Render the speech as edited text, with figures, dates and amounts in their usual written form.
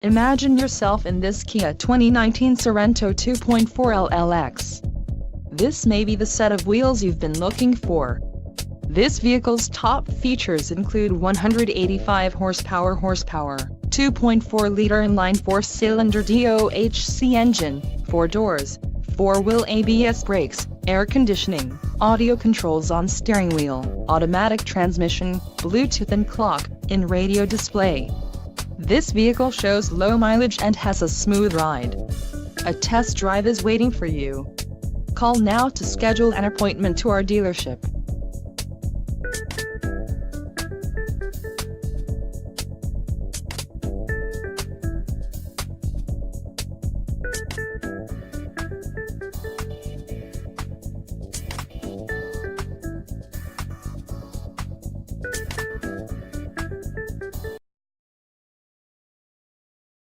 Imagine yourself in this Kia 2019 Sorento 2.4 LLX. This may be the set of wheels you've been looking for. This vehicle's top features include 185 horsepower, 2.4-liter inline 4-cylinder DOHC engine, 4 doors, 4-wheel ABS brakes, air conditioning, audio controls on steering wheel, automatic transmission, Bluetooth and clock-in radio display. This vehicle shows low mileage and has a smooth ride. A test drive is waiting for you. Call now to schedule an appointment to our dealership.